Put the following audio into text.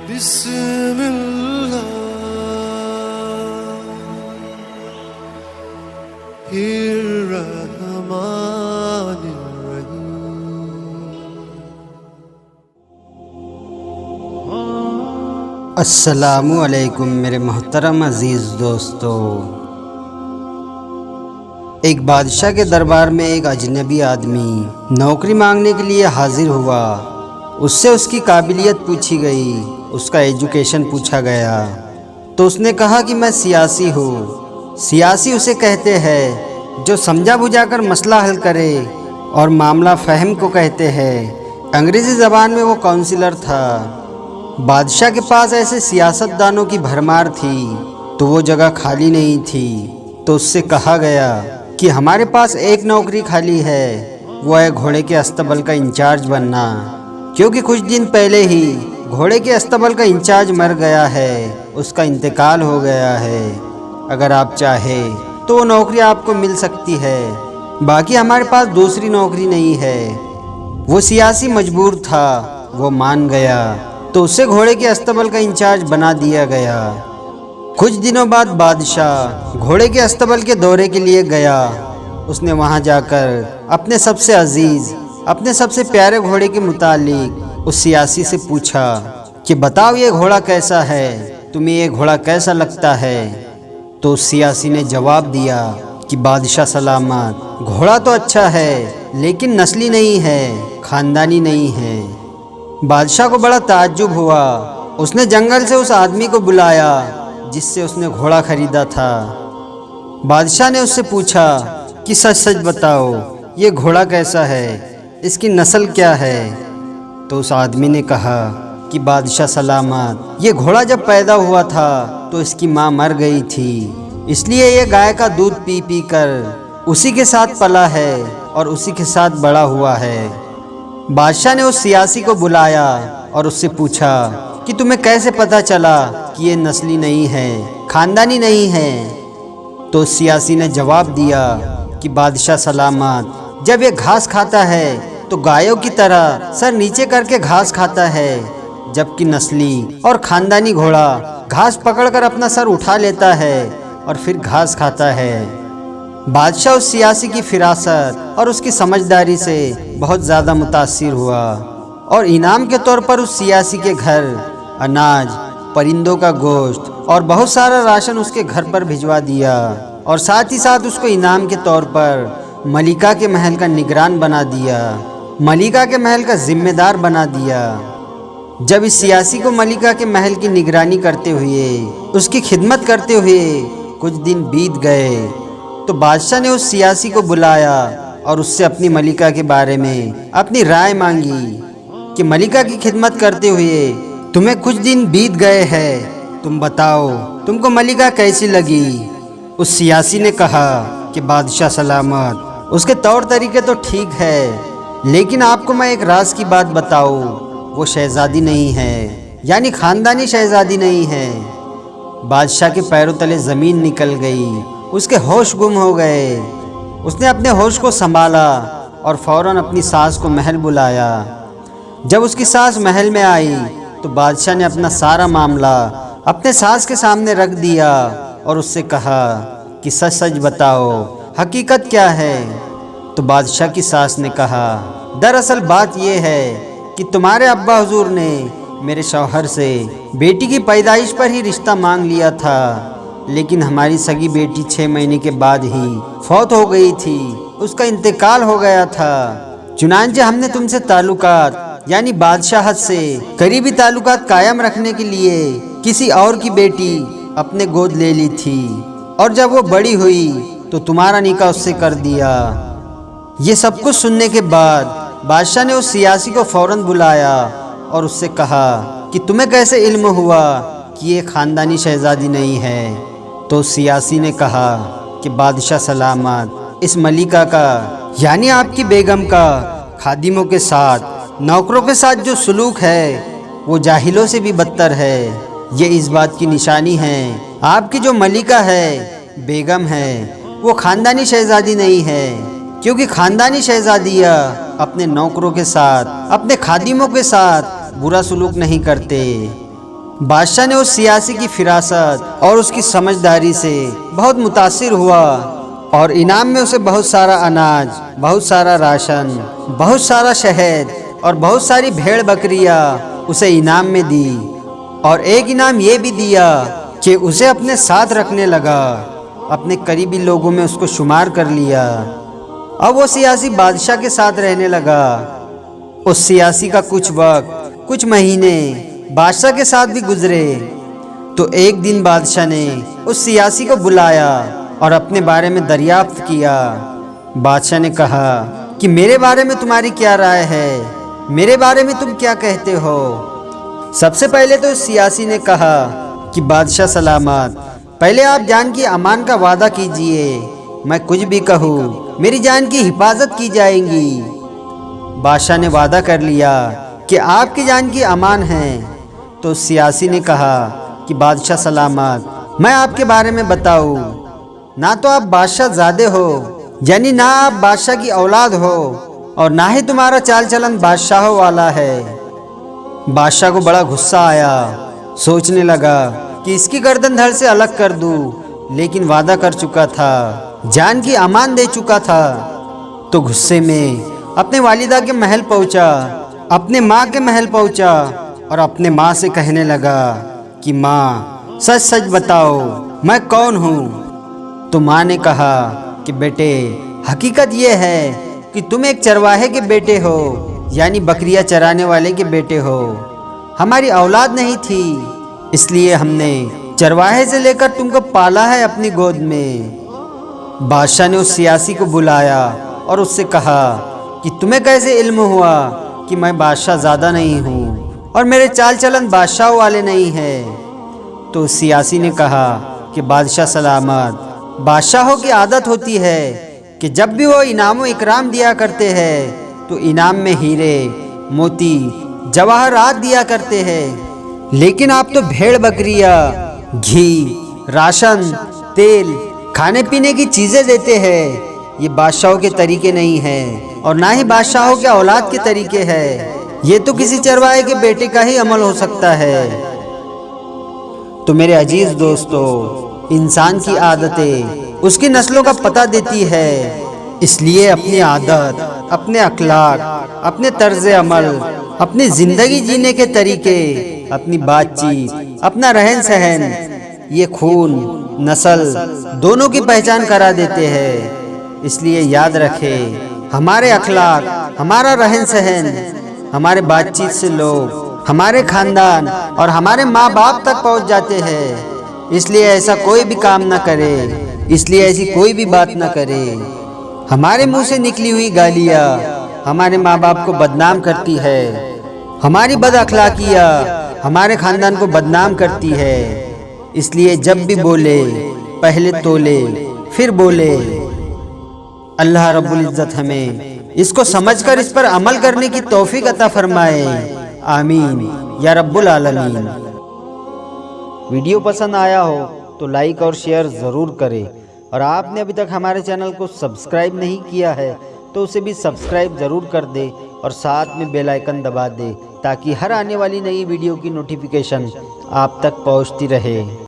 بسم اللہ الرحمن الرحیم۔ السلام علیکم میرے محترم عزیز دوستو۔ ایک بادشاہ کے دربار میں ایک اجنبی آدمی نوکری مانگنے کے لیے حاضر ہوا۔ اس سے اس کی قابلیت پوچھی گئی، اس کا ایجوکیشن پوچھا گیا تو اس نے کہا کہ میں سیاسی ہوں۔ سیاسی اسے کہتے ہیں جو سمجھا بجھا کر مسئلہ حل کرے، اور معاملہ فہم کو کہتے ہیں۔ انگریزی زبان میں وہ کونسلر تھا۔ بادشاہ کے پاس ایسے سیاست دانوں کی بھرمار تھی تو وہ جگہ خالی نہیں تھی، تو اس سے کہا گیا کہ ہمارے پاس ایک نوکری خالی ہے، وہ ہے گھوڑے کے استبل کا انچارج بننا، کیونکہ کچھ دن پہلے ہی گھوڑے کے استبل کا انچارج مر گیا ہے، اس کا انتقال ہو گیا ہے۔ اگر آپ چاہے تو وہ نوکری آپ کو مل سکتی ہے، باقی ہمارے پاس دوسری نوکری نہیں ہے۔ وہ سیاسی مجبور تھا، وہ مان گیا تو اسے گھوڑے کے استبل کا انچارج بنا دیا گیا۔ کچھ دنوں بعد بادشاہ گھوڑے کے استبل کے دورے کے لیے گیا۔ اس نے وہاں جا کر اپنے سب سے عزیز، اپنے سب سے پیارے گھوڑے کے متعلق اس سیاسی سے پوچھا کہ بتاؤ یہ گھوڑا کیسا ہے، تمہیں یہ گھوڑا کیسا لگتا ہے؟ تو اس سیاسی نے جواب دیا کہ بادشاہ سلامت، گھوڑا تو اچھا ہے لیکن نسلی نہیں ہے، خاندانی نہیں ہے۔ بادشاہ کو بڑا تعجب ہوا۔ اس نے جنگل سے اس آدمی کو بلایا جس سے اس نے گھوڑا خریدا تھا۔ بادشاہ نے اس سے پوچھا کہ سچ سچ بتاؤ یہ گھوڑا کیسا ہے، اس کی نسل کیا ہے؟ تو اس آدمی نے کہا کہ بادشاہ سلامت، یہ گھوڑا جب پیدا ہوا تھا تو اس کی ماں مر گئی تھی، اس لیے یہ گائے کا دودھ پی پی کر اسی کے ساتھ پلا ہے اور اسی کے ساتھ بڑا ہوا ہے۔ بادشاہ نے اس سیاسی کو بلایا اور اس سے پوچھا کہ تمہیں کیسے پتا چلا کہ یہ نسلی نہیں ہے، خاندانی نہیں ہے؟ تو اس سیاسی نے جواب دیا کہ بادشاہ سلامت، جب یہ گھاس کھاتا ہے تو گایوں کی طرح سر نیچے کر کے گھاس کھاتا ہے، جبکہ نسلی اور خاندانی گھوڑا گھاس پکڑ کر اپنا سر اٹھا لیتا ہے اور پھر گھاس کھاتا ہے۔ بادشاہ اس سیاسی کی فراست اور اس کی سمجھداری سے بہت زیادہ متاثر ہوا، اور انعام کے طور پر اس سیاسی کے گھر اناج، پرندوں کا گوشت اور بہت سارا راشن اس کے گھر پر بھجوا دیا، اور ساتھ ہی ساتھ اس کو انعام کے طور پر ملکہ کے محل کا نگران بنا دیا، ملکہ کے محل کا ذمہ دار بنا دیا۔ جب اس سیاسی کو ملکہ کے محل کی نگرانی کرتے ہوئے، اس کی خدمت کرتے ہوئے کچھ دن بیت گئے تو بادشاہ نے اس سیاسی کو بلایا اور اس سے اپنی ملکہ کے بارے میں اپنی رائے مانگی کہ ملکہ کی خدمت کرتے ہوئے تمہیں کچھ دن بیت گئے ہیں، تم بتاؤ تم کو ملکہ کیسی لگی؟ اس سیاسی نے کہا کہ بادشاہ سلامت، اس کے طور طریقے تو ٹھیک ہے، لیکن آپ کو میں ایک راز کی بات بتاؤں، وہ شہزادی نہیں ہے، یعنی خاندانی شہزادی نہیں ہے۔ بادشاہ کے پیروں تلے زمین نکل گئی، اس کے ہوش گم ہو گئے۔ اس نے اپنے ہوش کو سنبھالا اور فوراً اپنی ساس کو محل بلایا۔ جب اس کی ساس محل میں آئی تو بادشاہ نے اپنا سارا معاملہ اپنے ساس کے سامنے رکھ دیا اور اس سے کہا کہ سچ سچ بتاؤ حقیقت کیا ہے؟ تو بادشاہ کی ساس نے کہا دراصل بات یہ ہے کہ تمہارے ابا حضور نے میرے شوہر سے بیٹی کی پیدائش پر ہی رشتہ مانگ لیا تھا، لیکن ہماری سگی بیٹی 6 مہینے کے بعد ہی فوت ہو گئی تھی، اس کا انتقال ہو گیا تھا۔ چنانچہ ہم نے تم سے تعلقات، یعنی بادشاہت سے قریبی تعلقات قائم رکھنے کے لیے کسی اور کی بیٹی اپنے گود لے لی تھی، اور جب وہ بڑی ہوئی تو تمہارا نکاح اس سے کر دیا۔ یہ سب کچھ سننے کے بعد بادشاہ نے اس سیاسی کو فوراً بلایا اور اس سے کہا کہ تمہیں کیسے علم ہوا کہ یہ خاندانی شہزادی نہیں ہے؟ تو اس سیاسی نے کہا کہ بادشاہ سلامت، اس ملکہ کا، یعنی آپ کی بیگم کا خادموں کے ساتھ، نوکروں کے ساتھ جو سلوک ہے وہ جاہلوں سے بھی بدتر ہے۔ یہ اس بات کی نشانی ہے آپ کی جو ملکہ ہے، بیگم ہے، وہ خاندانی شہزادی نہیں ہے، کیونکہ خاندانی شہزادیاں اپنے نوکروں کے ساتھ، اپنے خادموں کے ساتھ برا سلوک نہیں کرتے۔ بادشاہ نے اس سیاسی کی فراست اور اس کی سمجھداری سے بہت متاثر ہوا اور انعام میں اسے بہت سارا اناج، بہت سارا راشن، بہت سارا شہد اور بہت ساری بھیڑ بکریاں اسے انعام میں دی، اور ایک انعام یہ بھی دیا کہ اسے اپنے ساتھ رکھنے لگا، اپنے قریبی لوگوں میں اس کو شمار کر لیا۔ اب وہ سیاسی بادشاہ کے ساتھ رہنے لگا۔ اس سیاسی کا کچھ وقت، کچھ مہینے بادشاہ کے ساتھ بھی گزرے، تو ایک دن بادشاہ نے اس سیاسی کو بلایا اور اپنے بارے میں دریافت کیا۔ بادشاہ نے کہا کہ میرے بارے میں تمہاری کیا رائے ہے؟ میرے بارے میں تم کیا کہتے ہو؟ سب سے پہلے تو اس سیاسی نے کہا کہ بادشاہ سلامت، پہلے آپ جان کی امان کا وعدہ کیجئے، میں کچھ بھی کہوں میری جان کی حفاظت کی جائے گی۔ بادشاہ نے وعدہ کر لیا کہ آپ کی جان کی امان ہے۔ تو سیاسی نے کہا کہ بادشاہ سلامت، میں آپ کے بارے میں بتاؤں، نہ تو آپ بادشاہ زادے ہو، یعنی نہ آپ بادشاہ کی اولاد ہو، اور نہ ہی تمہارا چال چلن بادشاہوں والا ہے۔ بادشاہ کو بڑا غصہ آیا، سوچنے لگا کہ اس کی گردن دھڑ سے الگ کر دوں، لیکن وعدہ کر چکا تھا، جان کی امان دے چکا تھا۔ تو غصے میں اپنے والدہ کے محل پہنچا، اپنے ماں کے محل پہنچا اور اپنے ماں سے کہنے لگا کہ ماں سچ سچ بتاؤ میں کون ہوں؟ تو ماں نے کہا کہ بیٹے، حقیقت یہ ہے کہ تم ایک چرواہے کے بیٹے ہو، یعنی بکریاں چرانے والے کے بیٹے ہو۔ ہماری اولاد نہیں تھی، اس لیے ہم نے چرواہے سے لے کر تم کو پالا ہے اپنی گود میں۔ بادشاہ نے اس سیاسی کو بلایا اور اس سے کہا کہ تمہیں کیسے علم ہوا کہ میں بادشاہ زادہ نہیں ہوں اور میرے چال چلن بادشاہ والے نہیں ہیں؟ تو سیاسی نے کہا کہ بادشاہ سلامت، بادشاہوں کی عادت ہوتی ہے کہ جب بھی وہ انعام و اکرام دیا کرتے ہیں تو انعام میں ہیرے، موتی، جواہرات دیا کرتے ہیں، لیکن آپ تو بھیڑ بکریاں، گھی، راشن، تیل، کھانے پینے کی چیزیں دیتے ہیں۔ یہ بادشاہوں کے طریقے نہیں ہیں اور نہ ہی بادشاہوں کے اولاد کے طریقے ہیں، یہ تو کسی چرواہے کے بیٹے کا ہی عمل ہو سکتا ہے۔ تو میرے عزیز دوستو، انسان کی عادتیں اس کی نسلوں کا پتہ دیتی ہے، اس لیے اپنی عادت، اپنے اخلاق، اپنے طرز عمل، اپنی زندگی جینے کے طریقے، اپنی بات چیت، اپنا رہن سہن، یہ خون، نسل دونوں کی پہچان کرا دیتے ہیں۔ اس لیے یاد رکھے، ہمارے اخلاق، ہمارا رہن سہن، ہمارے بات چیت سے لوگ ہمارے خاندان اور ہمارے ماں باپ تک پہنچ جاتے ہیں۔ اس لیے ایسا کوئی بھی کام نہ کرے، اس لیے ایسی کوئی بھی بات نہ کرے۔ ہمارے منہ سے نکلی ہوئی گالیاں ہمارے ماں باپ کو بدنام کرتی ہے، ہماری بد اخلاقیاں ہمارے خاندان کو بدنام کرتی ہے۔ اس لیے جب بھی بولے پہلے تولے پھر بولے۔ اللہ رب العزت ہمیں اس کو سمجھ کر اس پر عمل کرنے کی توفیق عطا فرمائے، آمین یا رب العالمین۔ ویڈیو پسند آیا ہو تو لائک اور شیئر ضرور کریں، اور آپ نے ابھی تک ہمارے چینل کو سبسکرائب نہیں کیا ہے تو اسے بھی سبسکرائب ضرور کر دے اور ساتھ میں بیل آئیکن دبا دے، تاکہ ہر آنے والی نئی ویڈیو کی نوٹیفیکیشن آپ تک پہنچتی رہے۔